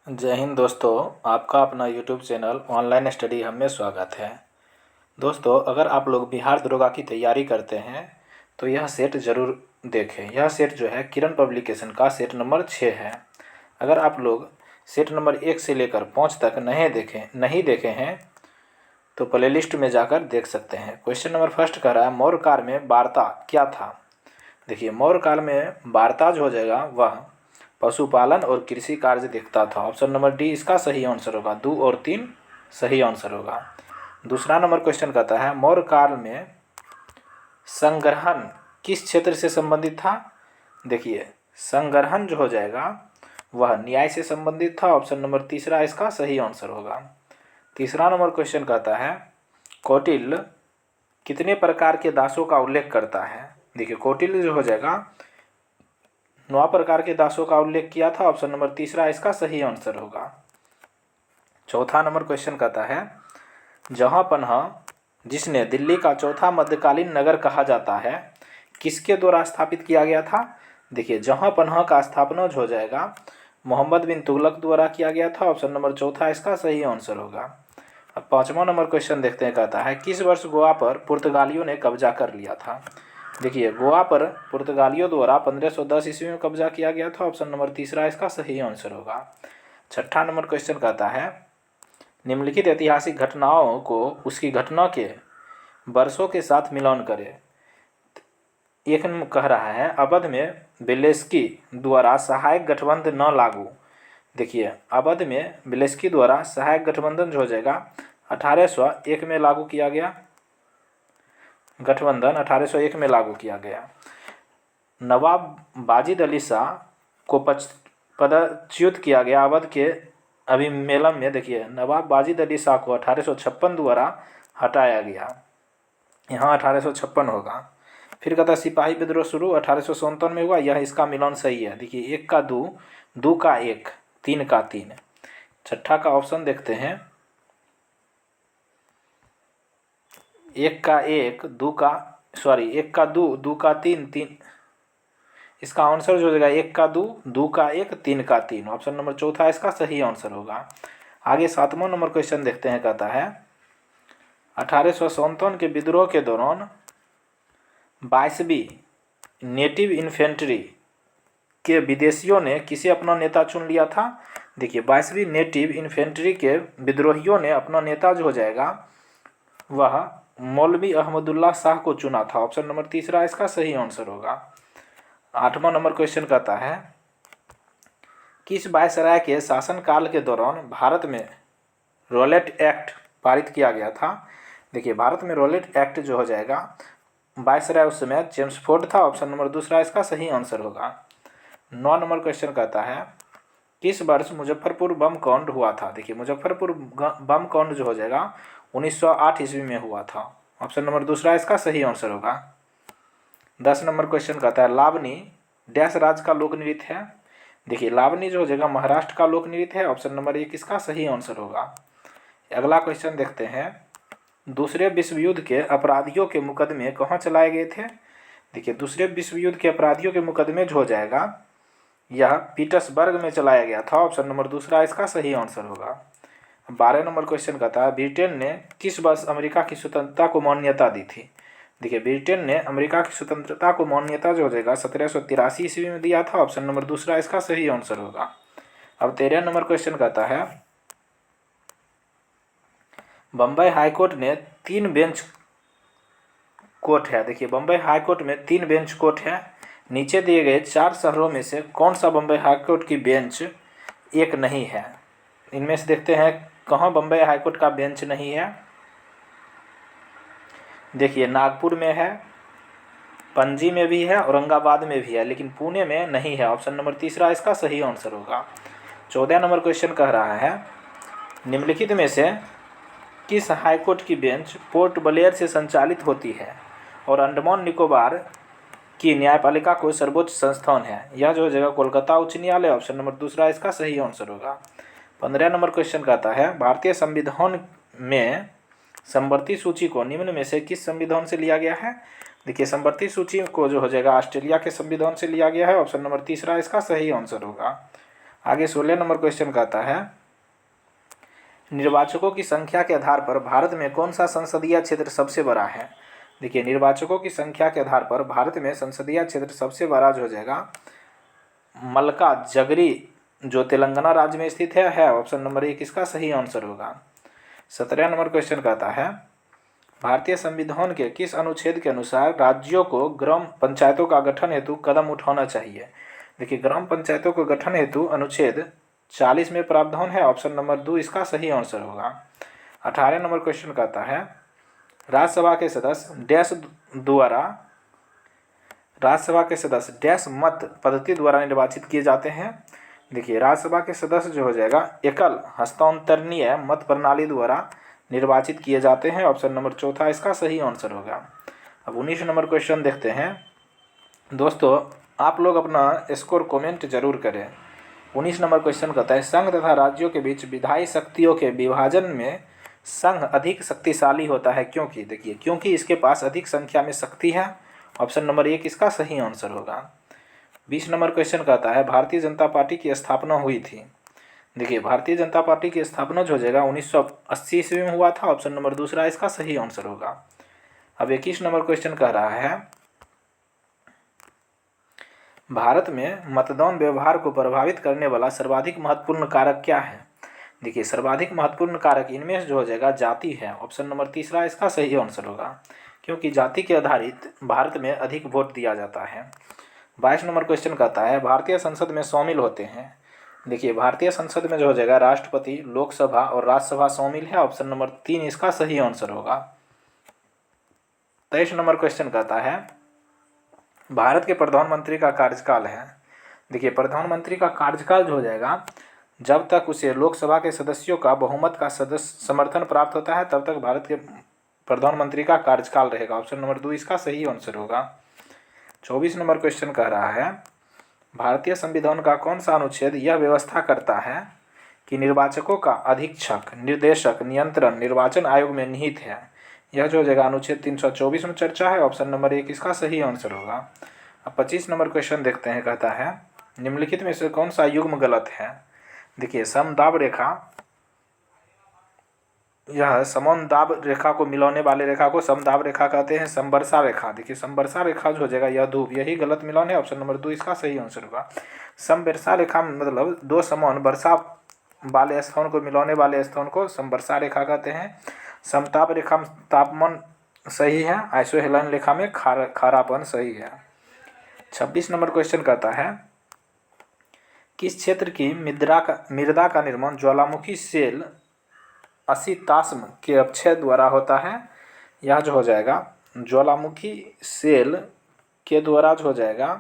जय हिंद दोस्तों। आपका अपना यूट्यूब चैनल ऑनलाइन स्टडी हम में स्वागत है। दोस्तों, अगर आप लोग बिहार दरोगा की तैयारी करते हैं तो यह सेट ज़रूर देखें। यह सेट जो है किरण पब्लिकेशन का सेट नंबर 6 है। अगर आप लोग सेट नंबर 1 से लेकर 5 तक नहीं देखे हैं तो प्लेलिस्ट में जाकर देख सकते हैं। क्वेश्चन नंबर फर्स्ट कह रहा है, मौर्य काल में वार्ता क्या था। देखिए, मौर्य काल में वार्ता जो हो जाएगा वह पशुपालन और कृषि कार्य दिखता था। ऑप्शन नंबर डी इसका सही आंसर होगा। 2 और 3 सही आंसर होगा। दूसरा नंबर क्वेश्चन कहता है, मौर्य काल में संग्रहण किस क्षेत्र से संबंधित था। देखिए, संग्रहण जो हो जाएगा वह न्याय से संबंधित था। ऑप्शन नंबर तीसरा इसका सही आंसर होगा। तीसरा नंबर क्वेश्चन कहता है, कौटिल्य कितने प्रकार के दासों का उल्लेख करता है। देखिए, कौटिल्य जो हो जाएगा 9 प्रकार के दासों का उल्लेख किया था। ऑप्शन नंबर तीसरा इसका सही आंसर होगा। चौथा नंबर क्वेश्चन कहता है, जहांपनाह जिसने दिल्ली का चौथा मध्यकालीन नगर कहा जाता है, किसके द्वारा स्थापित किया गया था। देखिए, जहांपनाह का स्थापना जो हो जाएगा मोहम्मद बिन तुगलक द्वारा किया गया था। ऑप्शन नंबर चौथा इसका सही आंसर होगा। अब पांचवा नंबर क्वेश्चन देखते हैं, कहता है, किस वर्ष गोवा पर पुर्तगालियों ने कब्जा कर लिया था। देखिए, गोवा पर पुर्तगालियों द्वारा 1510 ईस्वी में कब्जा किया गया था। ऑप्शन नंबर तीसरा इसका सही आंसर होगा। छठा नंबर क्वेश्चन कहता है, निम्नलिखित ऐतिहासिक घटनाओं को उसकी घटना के वर्षों के साथ मिलान करें। एक कह रहा है, अवध में विलेस्की द्वारा सहायक गठबंधन न लागू। देखिए, अवध में विलेस्की द्वारा सहायक गठबंधन जो हो जाएगा 1801 में लागू किया गया। गठबंधन 1801 में लागू किया गया। नवाब वाजिद अली शाह को पदच्युत किया गया अवध के अभिमेलन में। देखिए, नवाब वाजिद अली शाह को 1856 द्वारा हटाया गया। यहाँ 1856 होगा। फिर कहता है, सिपाही विद्रोह शुरू 1857 में हुआ। यह इसका मिलान सही है। देखिए, 1 का 2, 2 का 1, 3 का 3। छठा का ऑप्शन देखते हैं, 1 का 1, 2 का 1 का 2, 2 का 3, 3। इसका आंसर जो हो जाएगा 1 का 2, 2 का 1, 3 का 3। ऑप्शन नंबर चौथा इसका सही आंसर होगा। आगे 7वां नंबर क्वेश्चन देखते हैं, कहता है, 1857 के विद्रोह के दौरान 22वीं नेटिव इन्फेंट्री के विदेशियों ने किसे अपना नेता चुन लिया था। देखिए, 22वीं नेटिव इन्फेंट्री के विद्रोहियों ने अपना नेता जो हो जाएगा वह मौलवी अहमदुल्ला शाह को चुना था। ऑप्शन नंबर तीसरा इसका सही आंसर होगा। 8वां नंबर क्वेश्चन कहता है, किस वायसराय के शासनकाल के दौरान भारत में रॉलेट एक्ट पारित किया गया था। देखिए, भारत में रॉलेट एक्ट जो हो जाएगा वायसराय उस समय चेम्सफोर्ड था। ऑप्शन नंबर दूसरा इसका सही आंसर होगा। 9 नंबर क्वेश्चन कहता है, किस वर्ष मुजफ्फरपुर बम कांड हुआ था। देखिए, मुजफ्फरपुर बम कांड जो हो जाएगा 1908 ईस्वी में हुआ था। ऑप्शन नंबर दूसरा इसका सही आंसर होगा। 10 नंबर क्वेश्चन कहता है, लावनी डैश राज्य का लोक नृत्य है। देखिए, लावनी जो हो जाएगा महाराष्ट्र का लोक नृत्य है। ऑप्शन नंबर 1 इसका सही आंसर होगा। अगला क्वेश्चन देखते हैं, दूसरे विश्व युद्ध के अपराधियों के मुकदमे कहाँ चलाए गए थे। देखिए, दूसरे विश्व युद्ध के अपराधियों के मुकदमे जो हो जाएगा यह पीटर्सबर्ग में चलाया गया था। ऑप्शन नंबर दूसरा इसका सही आंसर होगा। 12 नंबर क्वेश्चन कहता है, ब्रिटेन ने किस वर्ष अमेरिका की स्वतंत्रता को मान्यता दी थी। देखिए, ब्रिटेन ने अमेरिका की स्वतंत्रता को मान्यता जो हो जाएगा 1783 ईस्वी में दिया था। ऑप्शन नंबर दूसरा इसका सही आंसर होगा। अब 13 नंबर क्वेश्चन कहता है, बम्बई हाईकोर्ट ने 3 बेंच कोर्ट है। देखिए, बम्बई हाईकोर्ट में 3 बेंच कोर्ट है। नीचे दिए गए 4 शहरों में से कौन सा बम्बई हाईकोर्ट की बेंच एक नहीं है। इनमें से देखते हैं कहाँ बम्बई हाईकोर्ट का बेंच नहीं है। देखिए, नागपुर में है, पणजी में भी है, औरंगाबाद में भी है, लेकिन पुणे में नहीं है। ऑप्शन नंबर तीसरा इसका सही आंसर होगा। 14 नंबर क्वेश्चन कह रहा है, निम्नलिखित में से किस हाईकोर्ट की बेंच पोर्ट ब्लेयर से संचालित होती है और अंडमान निकोबार की न्यायपालिका कोई सर्वोच्च संस्थान है। यह जो हो जाएगा कोलकाता उच्च न्यायालय। ऑप्शन नंबर दूसरा इसका सही आंसर होगा। 15 नंबर क्वेश्चन कहता है, भारतीय संविधान में समवर्ती सूची को निम्न में से किस संविधान से लिया गया है। देखिए, समवर्ती सूची को जो हो जाएगा ऑस्ट्रेलिया के संविधान से लिया गया है। ऑप्शन नंबर तीसरा इसका सही आंसर होगा। आगे 16 नंबर क्वेश्चन कहता है, निर्वाचकों की संख्या के आधार पर भारत में कौन सा संसदीय क्षेत्र सबसे बड़ा है। देखिए, निर्वाचकों की संख्या के आधार पर भारत में संसदीय क्षेत्र सबसे बड़ा जो हो जाएगा मलका जगरी, जो तेलंगाना राज्य में स्थित है ऑप्शन नंबर 1 इसका सही आंसर होगा। 17 नंबर क्वेश्चन कहता है, भारतीय संविधान के किस अनुच्छेद के अनुसार राज्यों को ग्राम पंचायतों का गठन हेतु कदम उठाना चाहिए। देखिए, ग्राम पंचायतों को गठन हेतु अनुच्छेद 40 में प्रावधान है, ऑप्शन नंबर 2 इसका सही आंसर होगा। 18 नंबर क्वेश्चन कहता है, राज्यसभा के सदस्य डैश मत पद्धति द्वारा निर्वाचित किए जाते हैं। देखिए, राज्यसभा के सदस्य जो हो जाएगा एकल हस्तांतरणीय मत प्रणाली द्वारा निर्वाचित किए जाते हैं, ऑप्शन नंबर 4 इसका सही आंसर होगा। अब 19 नंबर क्वेश्चन देखते हैं। दोस्तों, आप लोग अपना स्कोर कमेंट जरूर करें। 19 नंबर क्वेश्चन कहता है, संघ तथा राज्यों के बीच विधायी शक्तियों के विभाजन में संघ अधिक शक्तिशाली होता है, क्योंकि देखिए क्योंकि इसके पास अधिक संख्या में शक्ति है, ऑप्शन नंबर 1 इसका सही आंसर होगा। 20 नंबर क्वेश्चन कहता है, भारतीय जनता पार्टी की स्थापना हुई थी। देखिए, भारतीय जनता पार्टी की स्थापना जो हो जाएगा 1980 ईस्वी में हुआ था, ऑप्शन नंबर 2 इसका सही आंसर होगा। अब 21 नंबर क्वेश्चन कह रहा है, भारत में मतदान व्यवहार को प्रभावित करने वाला सर्वाधिक महत्वपूर्ण कारक क्या है। देखिए, सर्वाधिक महत्वपूर्ण कारक इनमें से जो हो जाएगा जाति है, ऑप्शन नंबर 3 इसका सही आंसर होगा, क्योंकि जाति के आधारित भारत में अधिक वोट दिया जाता है। 22 नंबर क्वेश्चन कहता है, भारतीय संसद में शामिल होते हैं। देखिए, भारतीय संसद में जो हो जाएगा राष्ट्रपति, लोकसभा और राज्यसभा शामिल है, ऑप्शन नंबर 3 इसका सही आंसर होगा। 23 नंबर क्वेश्चन कहता है, भारत के प्रधानमंत्री का कार्यकाल है। देखिए, प्रधानमंत्री का कार्यकाल जो हो जाएगा जब तक उसे लोकसभा के सदस्यों का बहुमत का समर्थन प्राप्त होता है तब तक भारत के प्रधानमंत्री का कार्यकाल रहेगा, ऑप्शन नंबर 2 इसका सही आंसर होगा। 24 नंबर क्वेश्चन कह रहा है, भारतीय संविधान का कौन सा अनुच्छेद यह व्यवस्था करता है कि निर्वाचकों का अधीक्षक, निर्देशक, नियंत्रण निर्वाचन आयोग में निहित है। यह जो हो जाएगा अनुच्छेद 324 में चर्चा है, ऑप्शन नंबर 1 इसका सही आंसर होगा। अब 25 नंबर क्वेश्चन देखते हैं। कहता है, निम्नलिखित में से कौन सा युग्म गलत है। देखिए, समदाब रेखा, यह समदाब रेखा को मिलाने वाले रेखा को समदाब रेखा कहते हैं। समवर्षा रेखा, देखिए समवर्षा रेखा जो हो जाएगा यह धूप, यही गलत मिलान है, ऑप्शन नंबर 2 इसका सही आंसर होगा। समवर्षा रेखा मतलब दो समान वर्षा वाले स्थान को मिलाने वाले स्थान को समवर्षा रेखा कहते हैं। समताप रेखा में तापमान सही है, आइसोहेलन रेखा में खारापन सही है। 26 नंबर क्वेश्चन कहता है, किस क्षेत्र की मृदा का निर्माण ज्वालामुखी सेल असिताश्म के अपक्षय द्वारा होता है। यह जो हो जाएगा ज्वालामुखी सेल के द्वारा जो हो जाएगा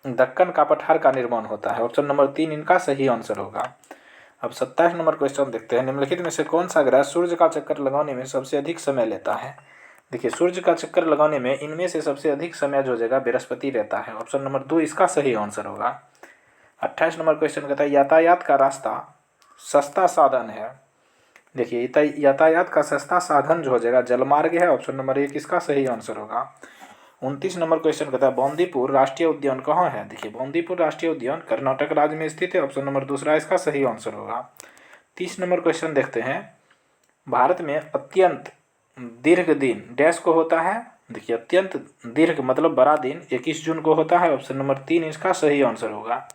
दक्कन का पठार का निर्माण होता है, ऑप्शन नंबर 3 इनका सही आंसर होगा। अब 27 नंबर क्वेश्चन देखते हैं, निम्नलिखित में से कौन सा ग्रह सूर्य का चक्कर लगाने में सबसे अधिक समय लेता है। देखिए, सूर्य का चक्कर लगाने में इनमें से सबसे अधिक समय जो हो जाएगा बृहस्पति रहता है, ऑप्शन नंबर 2 इसका सही आंसर होगा। 28 नंबर क्वेश्चन कहता है, यातायात का रास्ता सस्ता साधन है। देखिए, यातायात का सस्ता साधन जो हो जाएगा जलमार्ग है, ऑप्शन नंबर 1 इसका सही आंसर होगा। 29 नंबर क्वेश्चन कहता है, बांदीपुर राष्ट्रीय उद्यान कहाँ है। देखिए, बांदीपुर राष्ट्रीय उद्यान कर्नाटक राज्य में स्थित है, ऑप्शन नंबर 2 इसका सही आंसर होगा। 30 नंबर क्वेश्चन देखते हैं, भारत में अत्यंत दीर्घ दिन डैश को होता है। देखिए, अत्यंत दीर्घ मतलब बड़ा दिन 21 जून को होता है, ऑप्शन नंबर 3 इसका सही आंसर होगा।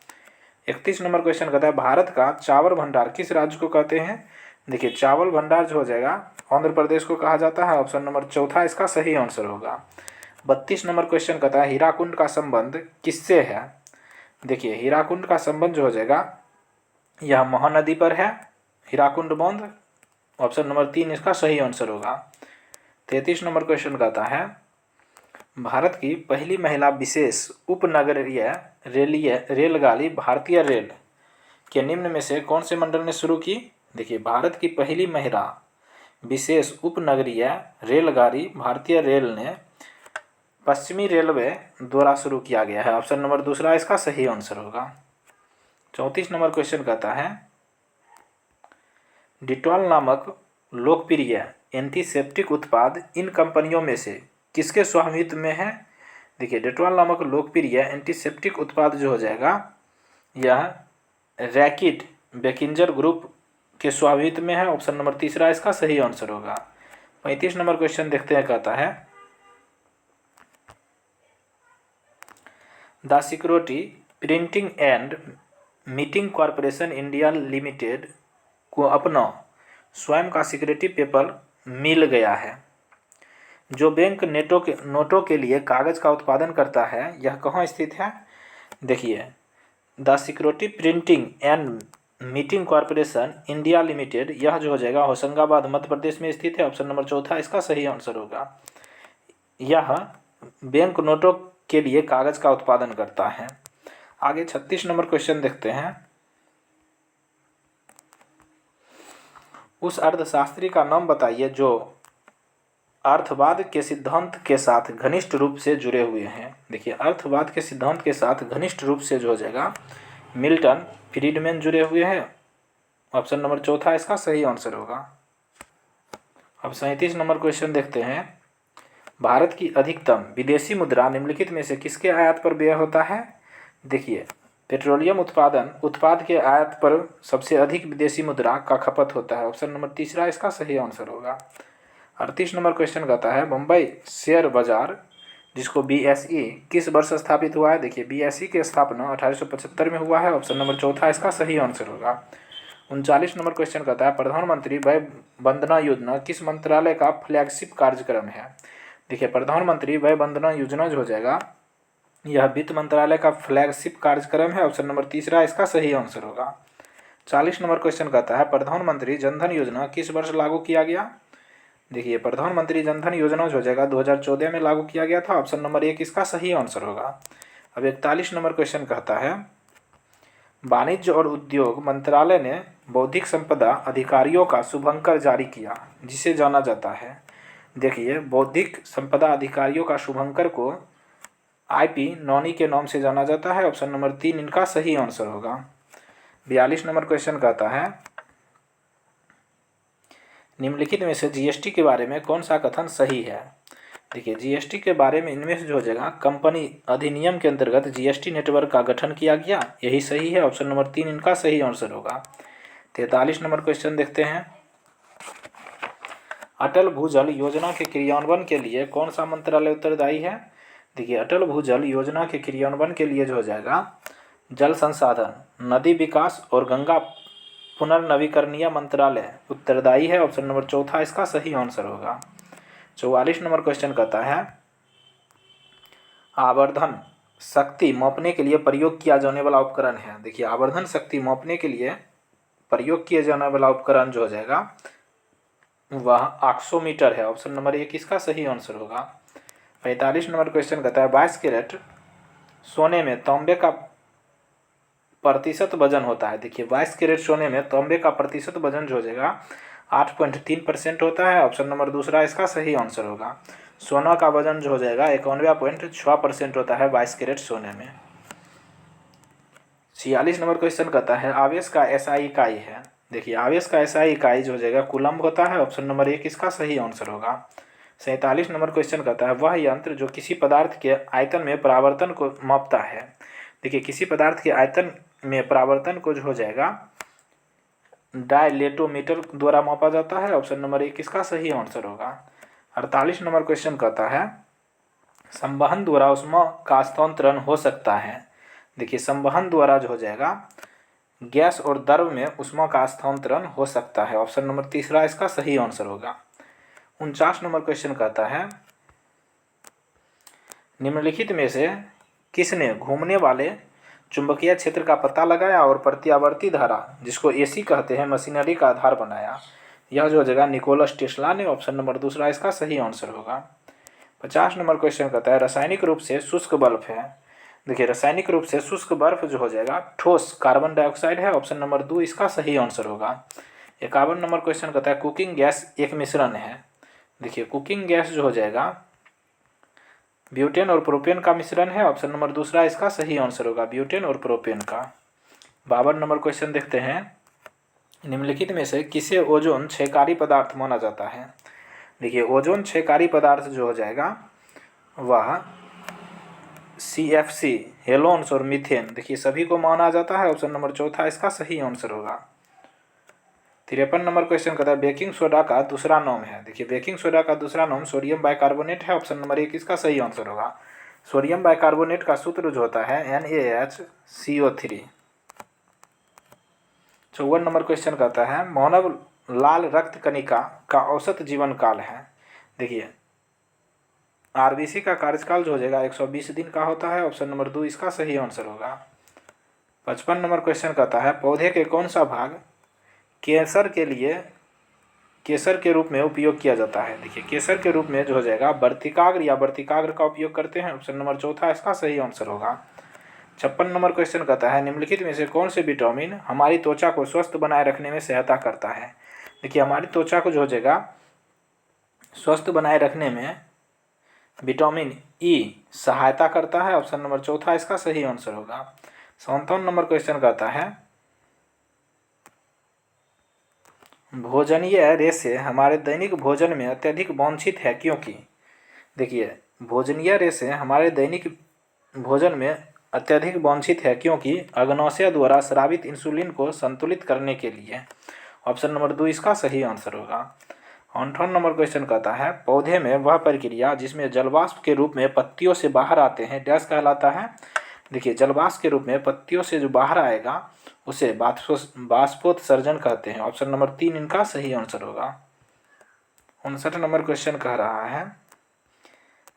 31 नंबर क्वेश्चन कहता है, भारत का चावल भंडार किस राज्य को कहते हैं। देखिए, चावल भंडार जो हो जाएगा आंध्र प्रदेश को कहा जाता है, ऑप्शन नंबर 4 इसका सही आंसर होगा। 32 नंबर क्वेश्चन कहता है, हीराकुंड का संबंध किससे है। देखिए, हीराकुंड का संबंध जो हो जाएगा यह महानदी पर है, हीराकुंड बांध, ऑप्शन नंबर 3 इसका सही आंसर होगा। 33 नंबर क्वेश्चन कहता है, भारत की पहली महिला विशेष उपनगरीय रेलगाड़ी भारतीय रेल के निम्न में से कौन से मंडल ने शुरू की। देखिए, भारत की पहली महिला विशेष उपनगरीय रेलगाड़ी भारतीय रेल ने पश्चिमी रेलवे द्वारा शुरू किया गया है, ऑप्शन नंबर 2 इसका सही आंसर होगा। 34 नंबर क्वेश्चन कहता है, डिटॉल नामक लोकप्रिय एंटीसेप्टिक उत्पाद इन कंपनियों में से किसके स्वामित्व में है। देखिए, डेटॉल नामक लोकप्रिय एंटीसेप्टिक उत्पाद जो हो जाएगा यह रैकिट बेकिंजर ग्रुप के स्वामित्व में है। ऑप्शन नंबर तीसरा इसका सही आंसर होगा। 35 नंबर क्वेश्चन देखते हैं, कहता है the security printing and meeting corporation India limited को अपना स्वयं का सिक्योरिटी पेपर मिल गया है जो बैंक नोटों के लिए कागज़ का उत्पादन करता है। यह कहाँ स्थित है? देखिए, the security printing and meeting corporation India limited, यह जो हो जाएगा होशंगाबाद मध्य प्रदेश में स्थित है। ऑप्शन नंबर चौथा इसका सही आंसर होगा। यह बैंक नोटों के लिए कागज़ का उत्पादन करता है। आगे 36 नंबर क्वेश्चन देखते हैं। उस अर्थशास्त्री का नाम बताइए जो अर्थवाद के सिद्धांत के साथ घनिष्ठ रूप से जुड़े हुए हैं। देखिए, अर्थवाद के सिद्धांत के साथ घनिष्ठ रूप से जो हो जाएगा मिल्टन फ्रीडमैन जुड़े हुए हैं। ऑप्शन नंबर चौथा इसका सही आंसर होगा। अब 37 नंबर क्वेश्चन देखते हैं। भारत की अधिकतम विदेशी मुद्रा निम्नलिखित में से किसके आयात पर व्यय होता है? देखिए, पेट्रोलियम उत्पाद के आयात पर सबसे अधिक विदेशी मुद्रा का खपत होता है। ऑप्शन नंबर तीसरा इसका सही आंसर होगा। 38 नंबर क्वेश्चन कहता है मुंबई शेयर बाजार जिसको BSE किस वर्ष स्थापित हुआ है? देखिए, BSE की स्थापना 1875 में हुआ है। ऑप्शन नंबर चौथा इसका सही आंसर होगा। 39 नंबर क्वेश्चन कहता है प्रधानमंत्री वय वंदना योजना किस मंत्रालय का फ्लैगशिप कार्यक्रम है? देखिए, प्रधानमंत्री वय वंदना योजना जो हो जाएगा यह वित्त मंत्रालय का फ्लैगशिप कार्यक्रम है। ऑप्शन नंबर तीसरा इसका सही आंसर होगा। 40 नंबर क्वेश्चन कहता है प्रधानमंत्री जनधन योजना किस वर्ष लागू किया गया? देखिए, प्रधानमंत्री जनधन योजना जो हो जाएगा 2014 में लागू किया गया था। ऑप्शन नंबर 1 इसका सही आंसर होगा। अब 41 नंबर क्वेश्चन कहता है वाणिज्य और उद्योग मंत्रालय ने बौद्धिक संपदा अधिकारियों का शुभंकर जारी किया जिसे जाना जाता है। देखिए, बौद्धिक संपदा अधिकारियों का शुभंकर को IP नॉनी के नाम से जाना जाता है। ऑप्शन नंबर 3 इनका सही आंसर होगा। 42 नंबर क्वेश्चन कहता है निम्नलिखित में से GST के बारे में कौन सा कथन सही है? देखिए, GST के बारे में इनमें से जो हो जाएगा कंपनी अधिनियम के अंतर्गत GST नेटवर्क का गठन किया गया, यही सही है। ऑप्शन नंबर 3 इनका सही आंसर होगा। 43 नंबर क्वेश्चन देखते हैं। अटल भूजल योजना के क्रियान्वयन के लिए कौन सा मंत्रालय उत्तरदायी है? देखिए, अटल भूजल योजना के क्रियान्वयन के लिए जो हो जाएगा जल संसाधन, नदी विकास और गंगा पुनर्नवीकरणीय मंत्रालय उत्तरदायी है। ऑप्शन नंबर चौथा इसका सही आंसर होगा। 44 नंबर क्वेश्चन कहता है आवर्धन शक्ति मापने के लिए प्रयोग किया जाने वाला उपकरण है। देखिए, आवर्धन शक्ति मापने के लिए प्रयोग किया जाने वाला उपकरण जो हो जाएगा वह ऑक्सोमीटर है। ऑप्शन नंबर 1 इसका सही आंसर होगा। 45 नंबर क्वेश्चन कहता है 22 कैरेट सोने में तांबे का प्रतिशत वजन होता है। देखिए, 22 कैरेट सोने में तांबे का प्रतिशत वजन जो हो जाएगा 8.3% होता है। ऑप्शन नंबर दूसरा इसका सही आंसर होगा। सोना का वजन जो हो जाएगा 91.6% होता है 22 कैरेट सोने में। 46 नंबर क्वेश्चन कहता है आवेश का SI इकाई है। देखिए, आवेश का SI इकाई जो हो जाएगा कूलम्ब होता है। ऑप्शन नंबर 1 इसका सही आंसर होगा। 47 नंबर क्वेश्चन कहता है वह यंत्र जो किसी पदार्थ के आयतन में परावर्तन को मापता है। देखिए, किसी पदार्थ के आयतन में परावर्तन को जो हो जाएगा डायलेटोमीटर द्वारा मापा जाता है। ऑप्शन नंबर 1 इसका सही आंसर होगा। 48 नंबर क्वेश्चन कहता है संवहन द्वारा ऊष्मा का हस्तांतरण हो सकता है। देखिए, संवहन द्वारा जो हो जाएगा गैस और द्रव में ऊष्मा का हस्तांतरण हो सकता है। ऑप्शन नंबर तीसरा इसका सही आंसर होगा। 49 नंबर क्वेश्चन कहता है निम्नलिखित में से किसने घूमने वाले चुंबकीय क्षेत्र का पता लगाया और प्रत्यावर्ती धारा जिसको AC कहते हैं मशीनरी का आधार बनाया? यह जो हो जाएगा निकोलस टेस्ला ने। ऑप्शन नंबर दूसरा इसका सही आंसर होगा। 50 नंबर क्वेश्चन कहता है रासायनिक रूप से शुष्क बर्फ है। देखिए, रासायनिक रूप से शुष्क बर्फ जो हो जाएगा ठोस कार्बन डाइऑक्साइड है। ऑप्शन नंबर 2 इसका सही आंसर होगा। 51 नंबर क्वेश्चन कहता है कुकिंग गैस एक मिश्रण है। देखिए, कुकिंग गैस जो हो जाएगा ब्यूटेन और प्रोपेन का मिश्रण है। ऑप्शन नंबर दूसरा इसका सही आंसर होगा, ब्यूटेन और प्रोपेन का। 52 नंबर क्वेश्चन देखते हैं निम्नलिखित में से किसे ओजोन क्षयकारी पदार्थ माना जाता है? देखिए, ओजोन क्षयकारी पदार्थ जो हो जाएगा वह CFC, हेलोन्स और मीथेन, देखिए सभी को माना जाता है। ऑप्शन नंबर चौथा इसका सही आंसर होगा। 53 नंबर क्वेश्चन कहता है बेकिंग सोडा का दूसरा नाम है। देखिए बेकिंग सोडा का दूसरा नाम सोडियम बाइकार्बोनेट है। ऑप्शन नंबर 1 इसका सही आंसर होगा। सोडियम बाइकार्बोनेट का सूत्र जो होता है NaHCO3। 54 नंबर क्वेश्चन कहता है मानव लाल रक्त कणिका का औसत जीवन काल है। देखिए RBC का कार्यकाल जो हो जाएगा 120 दिन का होता है। ऑप्शन नंबर 2 इसका सही आंसर होगा। 55 नंबर क्वेश्चन कहता है पौधे के कौन सा भाग केसर के रूप में उपयोग किया जाता है। देखिए केसर के रूप में जो हो जाएगा वर्तिकाग्र या वर्तिकाग्र का उपयोग करते हैं। ऑप्शन नंबर चौथा इसका सही आंसर होगा। 56 नंबर क्वेश्चन कहता है निम्नलिखित में से कौन से विटामिन हमारी त्वचा को स्वस्थ बनाए रखने में सहायता करता है। देखिए हमारी त्वचा को जो हो जाएगा स्वस्थ बनाए रखने में विटामिन ई सहायता करता है। ऑप्शन नंबर चौथा इसका सही आंसर होगा। 57 नंबर क्वेश्चन कहता है भोजनीय रेशे हमारे दैनिक भोजन में अत्यधिक वांछित है क्योंकि। देखिए भोजनीय रेशे हमारे दैनिक भोजन में अत्यधिक वांछित है क्योंकि अग्नाशय द्वारा स्रावित इंसुलिन को संतुलित करने के लिए। ऑप्शन नंबर 2 इसका सही आंसर होगा। 58 नंबर क्वेश्चन कहता है पौधे में वह प्रक्रिया जिसमें जलवाष्प के रूप में पत्तियों से बाहर आते हैं डैश कहलाता है। देखिए जलवाष्प के रूप में पत्तियों से जो बाहर आएगा उसे बाष्पोत्सर्जन कहते हैं। ऑप्शन नंबर 3 इनका सही आंसर होगा। 59 नंबर क्वेश्चन कह रहा है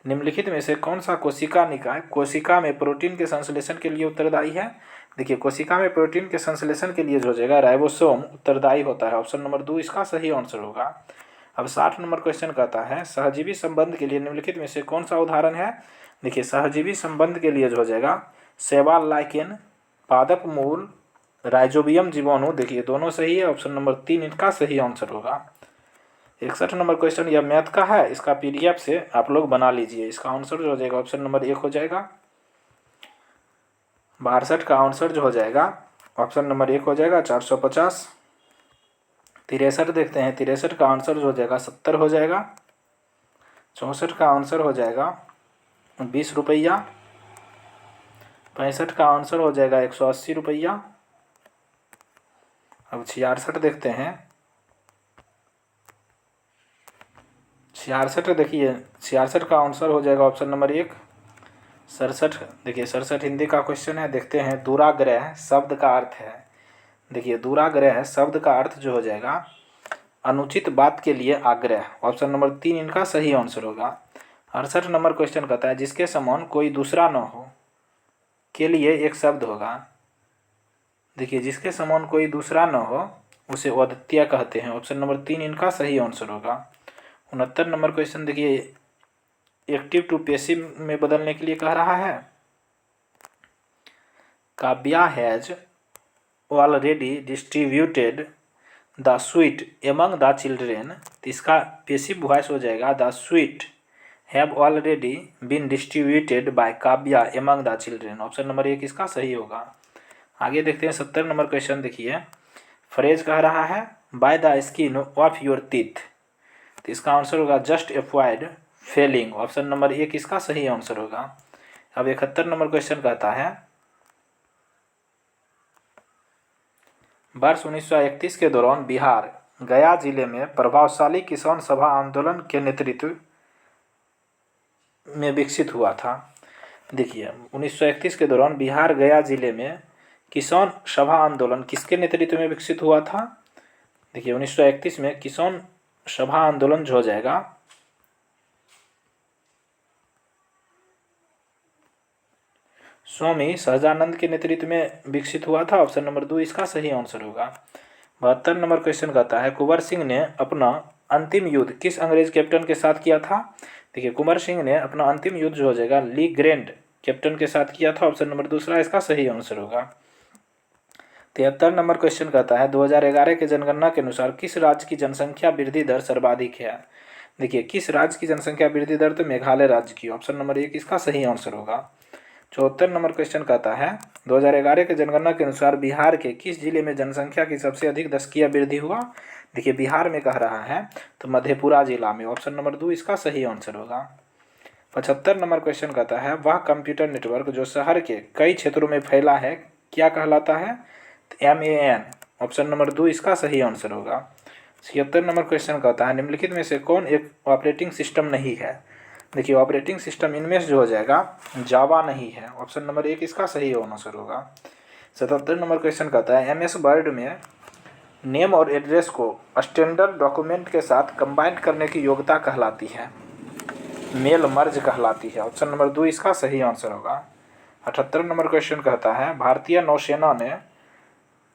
निम्नलिखित में से कौन सा कोशिका निकाय कोशिका में प्रोटीन के संश्लेषण के लिए उत्तरदायी है। देखिए कोशिका में प्रोटीन के संश्लेषण के लिए जो हो जाएगा राइबोसोम उत्तरदायी होता है। ऑप्शन नंबर 2 इसका सही आंसर होगा। अब 60 नंबर क्वेश्चन कहता है सहजीवी संबंध के लिए निम्नलिखित में से कौन सा उदाहरण है। देखिए सहजीवी संबंध के लिए जो हो जाएगा शैवाल लाइकेन, पादप मूल, राइजोबियम जीवाणु, देखिए दोनों सही है। ऑप्शन नंबर 3 इनका सही आंसर होगा। 61 नंबर क्वेश्चन यह मैथ का है, इसका PDF से आप लोग बना लीजिए। इसका आंसर जो हो जाएगा ऑप्शन नंबर 1 हो जाएगा। 62 का आंसर जो हो जाएगा ऑप्शन नंबर 1 हो जाएगा 450। 63 देखते हैं 63 का आंसर जो हो जाएगा 70 हो जाएगा। 64 का आंसर हो जाएगा 20 रुपया। 65 का आंसर हो जाएगा 180 रुपया। अब 66 देखते हैं 66 देखिए 66 का आंसर हो जाएगा ऑप्शन नंबर 1। 67 देखिए 67 हिंदी का क्वेश्चन है। देखते हैं दुराग्रह शब्द का अर्थ है। देखिए दुराग्रह शब्द का अर्थ जो हो जाएगा अनुचित बात के लिए आग्रह। ऑप्शन नंबर 3 इनका सही आंसर होगा। 68 नंबर क्वेश्चन कहता है जिसके समान कोई दूसरा न हो के लिए एक शब्द होगा। देखिए जिसके समान कोई दूसरा न हो उसे अद्वितीय कहते हैं। ऑप्शन नंबर 3 इनका सही आंसर होगा। 69 नंबर क्वेश्चन देखिए एक्टिव टू पैसिव में बदलने के लिए कह रहा है Kavya has already distributed the sweet among the children. तो इसका पैसिव वॉइस हो जाएगा the sweet have already been distributed by Kavya among the children. Option number 1 इसका सही होगा। आगे देखते हैं 70 नंबर क्वेश्चन देखिए फ्रेज कह रहा है by the skin of your teeth. तो इसका आंसर होगा just avoid failing. Option number 1 इसका सही आंसर होगा। अब 71 नंबर क्वेश्चन कहता है वर्ष 1931 के दौरान बिहार गया जिले में प्रभावशाली किसान सभा आंदोलन के नेतृत्व में विकसित हुआ था। देखिए 1931 के दौरान बिहार गया जिले में किसान सभा आंदोलन किसके नेतृत्व में विकसित हुआ था। देखिए 1931 में किसान सभा आंदोलन जो हो जाएगा स्वामी सहजानंद के नेतृत्व में विकसित हुआ था। ऑप्शन नंबर 2 इसका सही आंसर होगा। 72 नंबर क्वेश्चन कहता है कुंवर सिंह ने अपना अंतिम युद्ध किस अंग्रेज कैप्टन के साथ किया था। देखिए कुंवर सिंह ने अपना अंतिम युद्ध जो हो जाएगा ली ग्रैंड कैप्टन के साथ किया था। ऑप्शन नंबर 2 इसका सही आंसर होगा। 73 नंबर क्वेश्चन कहता है 2011 के जनगणना के अनुसार किस राज्य की जनसंख्या वृद्धि दर सर्वाधिक है। देखिए किस राज्य की जनसंख्या वृद्धि दर, तो मेघालय राज्य की। ऑप्शन नंबर 1 इसका सही आंसर होगा। 74 नंबर क्वेश्चन कहता है 2011 के जनगणना के अनुसार बिहार के किस जिले में जनसंख्या की सबसे अधिक दशकीय वृद्धि हुआ। देखिए बिहार में कह रहा है तो मधेपुरा जिला में। ऑप्शन नंबर 2 इसका सही आंसर होगा। 75 नंबर क्वेश्चन कहता है वह कंप्यूटर नेटवर्क जो शहर के कई क्षेत्रों में फैला है क्या कहलाता है? MAN। ऑप्शन नंबर 2 इसका सही आंसर होगा। 76 नंबर क्वेश्चन कहता है निम्नलिखित में से कौन एक ऑपरेटिंग सिस्टम नहीं है? देखिए ऑपरेटिंग सिस्टम इनमें से जो हो जाएगा जावा नहीं है। ऑप्शन नंबर 1 इसका सही आंसर होगा। 77 नंबर क्वेश्चन कहता है MS वर्ड में नेम और एड्रेस को स्टैंडर्ड डॉक्यूमेंट के साथ कंबाइन करने की योग्यता कहलाती है? मेल मर्ज कहलाती है। ऑप्शन नंबर 2 इसका सही आंसर होगा। 78 नंबर क्वेश्चन कहता है भारतीय नौसेना ने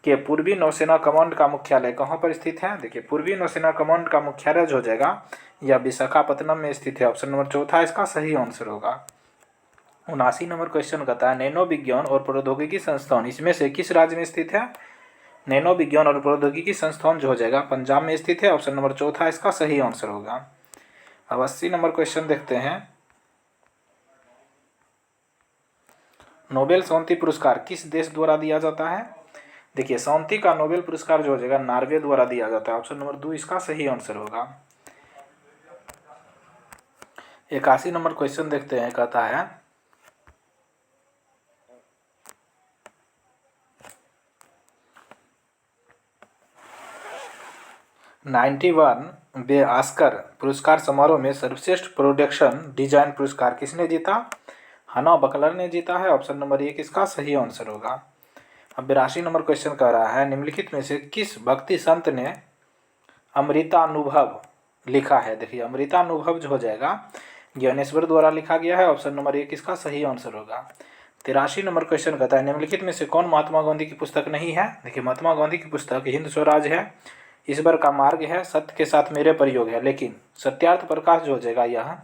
के पूर्वी नौसेना कमांड का मुख्यालय कहाँ पर स्थित है? देखिए पूर्वी नौसेना कमांड का मुख्यालय जो हो जाएगा यह विशाखापत्तनम में स्थित है। ऑप्शन नंबर 4 इसका सही आंसर होगा। 79 नंबर क्वेश्चन कहता है नैनो विज्ञान और प्रौद्योगिकी संस्थान इसमें से किस राज्य में स्थित है? नैनो विज्ञान और प्रौद्योगिकी संस्थान जो हो जाएगा पंजाब में स्थित है। ऑप्शन नंबर 4 इसका सही आंसर होगा। अब 80 नंबर क्वेश्चन देखते हैं नोबेल शांति पुरस्कार किस देश द्वारा दिया जाता है? देखिए शांति का नोबेल पुरस्कार जो हो जाएगा नॉर्वे द्वारा दिया जाता है। ऑप्शन नंबर 2 इसका सही आंसर होगा। 81 नंबर क्वेश्चन देखते हैं कहता है 91 वे ऑस्कर पुरस्कार समारोह में सर्वश्रेष्ठ प्रोडक्शन डिजाइन पुरस्कार किसने जीता? हना बकलर ने जीता है। ऑप्शन नंबर 1 इसका सही आंसर होगा। अब 82 नंबर क्वेश्चन कह रहा है निम्नलिखित में से किस भक्ति संत ने अमृतानुभव लिखा है? देखिए अमृतानुभव जो हो जाएगा ज्ञानेश्वर द्वारा लिखा गया है। ऑप्शन नंबर 1 इसका सही आंसर होगा। 83 नंबर क्वेश्चन कहता है निम्नलिखित में से कौन महात्मा गांधी की पुस्तक नहीं है? देखिए महात्मा गांधी की पुस्तक हिंद स्वराज है, ईश्वर का मार्ग है, सत्य के साथ मेरे प्रयोग है, लेकिन सत्यार्थ प्रकाश जो हो जाएगा यह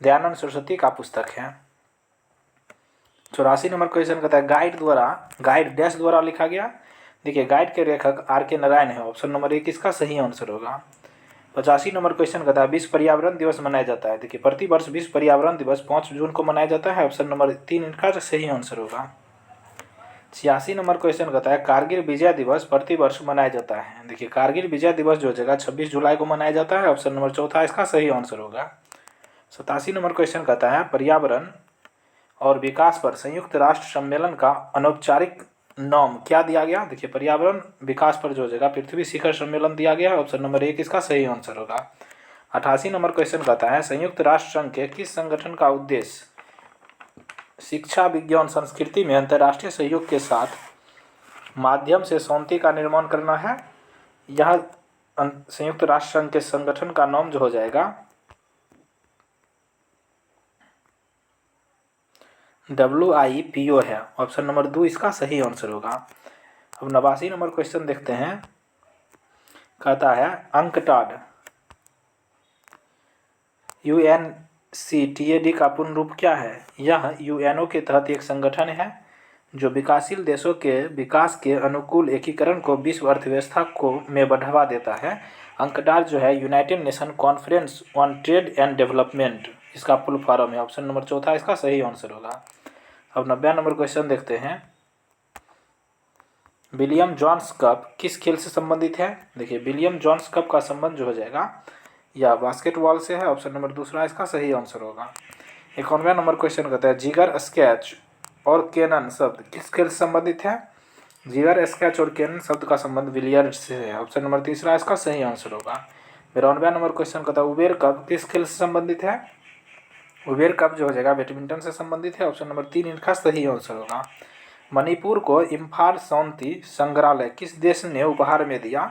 दयानंद सरस्वती का पुस्तक है। 84 नंबर क्वेश्चन कहता है गाइड डैश द्वारा लिखा गया? देखिए गाइड के लेखक RK नारायण है। ऑप्शन नंबर 1 इसका सही आंसर होगा। 85 नंबर क्वेश्चन कहता है विश्व पर्यावरण दिवस मनाया जाता है? देखिए प्रतिवर्ष विश्व पर्यावरण दिवस 5 जून को मनाया जाता है। ऑप्शन नंबर 3 इनका सही आंसर होगा। 86 नंबर क्वेश्चन कहता है कारगिल विजय दिवस प्रतिवर्ष मनाया जाता है? देखिए कारगिल विजय दिवस जो हो जाएगा 26 जुलाई को मनाया जाता है। ऑप्शन नंबर 4 इसका सही आंसर होगा। 87 नंबर क्वेश्चन कहता है पर्यावरण और विकास पर संयुक्त राष्ट्र सम्मेलन का अनौपचारिक नाम क्या दिया गया? देखिए पर्यावरण विकास पर जो हो जाएगा पृथ्वी शिखर सम्मेलन दिया गया है। ऑप्शन नंबर 1 इसका सही आंसर होगा। 88 नंबर क्वेश्चन कहता है संयुक्त राष्ट्र संघ के किस संगठन का उद्देश्य शिक्षा विज्ञान संस्कृति में अंतर्राष्ट्रीय सहयोग के साथ माध्यम से शांति का निर्माण करना है? यह संयुक्त राष्ट्र संघ के संगठन का नाम जो हो जाएगा WIPO है। ऑप्शन नंबर 2 इसका सही आंसर होगा। अब 89 नंबर क्वेश्चन देखते हैं कहता है अंकटाड UNCTAD का पूर्ण रूप क्या है? यह UNO के तहत एक संगठन है जो विकासशील देशों के विकास के अनुकूल एकीकरण को विश्व अर्थव्यवस्था को में बढ़ावा देता है। अंकटाड जो है United nation conference on trade and development इसका फुल फॉर्म है। ऑप्शन नंबर 4 इसका सही आंसर होगा। अब 90 नंबर क्वेश्चन देखते हैं विलियम जॉन्स कप किस खेल से संबंधित है? देखिए विलियम जॉन्स कप का संबंध जो हो जाएगा या बास्केटबॉल से है। ऑप्शन नंबर 2 इसका सही आंसर होगा। 91 नंबर क्वेश्चन कहता है जिगर स्केच और कैनन शब्द किस खेल से संबंधित है? जिगर स्केच और कैनन शब्द का संबंध बिलियर्ड से है। ऑप्शन नंबर 3 इसका सही आंसर होगा। 92 नंबर क्वेश्चन कहता है उबेर कप किस खेल से संबंधित है? उबेर कप जो हो जाएगा बैडमिंटन से संबंधित है। ऑप्शन नंबर 3 इनका सही आंसर होगा। मणिपुर को इम्फाल शांति संग्रहालय किस देश ने उपहार में दिया?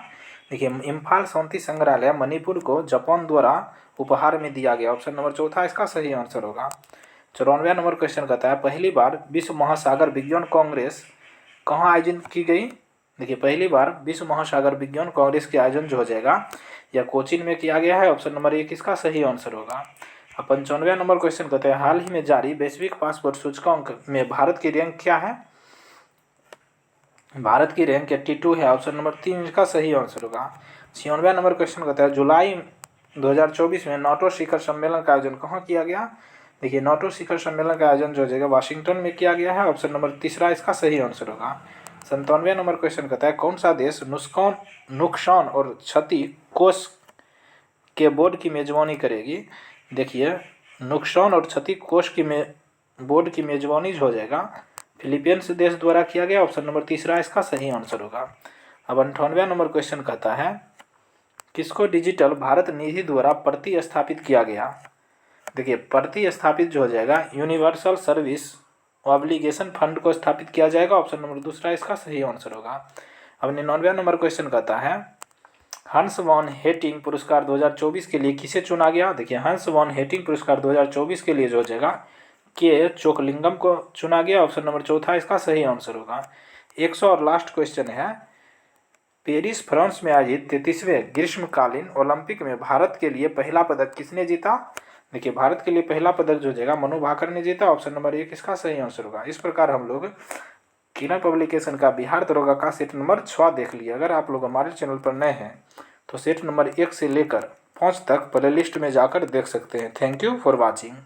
देखिए इम्फाल शांति संग्रहालय मणिपुर को जापान द्वारा उपहार में दिया गया। ऑप्शन नंबर 4 इसका सही आंसर होगा। 94 नंबर क्वेश्चन कहता है पहली बार विश्व महासागर विज्ञान कांग्रेस कहाँ आयोजित की गई? देखिए पहली बार विश्व महासागर विज्ञान कांग्रेस के आयोजन जो हो जाएगा यह कोचीन में किया गया है। ऑप्शन नंबर 1 इसका सही आंसर होगा। अब 95 नंबर क्वेश्चन कहते हैं हाल ही में जारी वैश्विक पासपोर्ट सूचकांक में भारत की रैंक क्या है? भारत की रैंक 82 है। ऑप्शन नंबर 3 इसका सही आंसर होगा। 96 नंबर क्वेश्चन कहता है जुलाई 2024 में नाटो शिखर सम्मेलन का आयोजन कहाँ किया गया? देखिए नाटो शिखर सम्मेलन का आयोजन जो हो जाएगा वाशिंगटन में किया गया है। ऑप्शन नंबर 3 इसका सही आंसर होगा। 97 नंबर क्वेश्चन कहता है कौन सा देश नुकसान और क्षति कोष के बोर्ड की मेजबानी करेगी? देखिए नुकसान और क्षति कोष की बोर्ड की मेजबानी जो हो जाएगा फिलीपींस देश द्वारा किया गया। ऑप्शन नंबर तीसरा इसका सही आंसर होगा। अब 98वां नंबर क्वेश्चन कहता है किसको डिजिटल भारत निधि द्वारा प्रतिस्थापित किया गया। देखिए प्रतिस्थापित जो हो जाएगा यूनिवर्सल सर्विस ऑब्लिगेशन फंड को स्थापित किया जाएगा। ऑप्शन नंबर दूसरा इसका सही आंसर होगा। अब 99वां नंबर क्वेश्चन कहता है हंस वॉन हेटिंग पुरस्कार 2024 के लिए किसे चुना गया। देखिए हंस वॉन हेटिंग पुरस्कार 2024 के लिए जो हो जाएगा के चोकलिंगम को चुना गया। ऑप्शन नंबर चौथा इसका सही आंसर होगा। 100 और लास्ट क्वेश्चन है पेरिस फ्रांस में आयोजित 33वें ग्रीष्मकालीन ओलंपिक में भारत के लिए पहला पदक किसने जीता। देखिए भारत के लिए पहला पदक जो जाएगा मनु भाकर ने जीता। ऑप्शन नंबर 1 इसका सही आंसर होगा। इस प्रकार हम लोग किरण पब्लिकेशन का बिहार दरोगा का सेट नंबर 6 देख लिया। अगर आप लोग हमारे चैनल पर नए हैं तो सेट नंबर 1 से लेकर 5 तक प्ले लिस्ट में जाकर देख सकते हैं। Thank you for watching.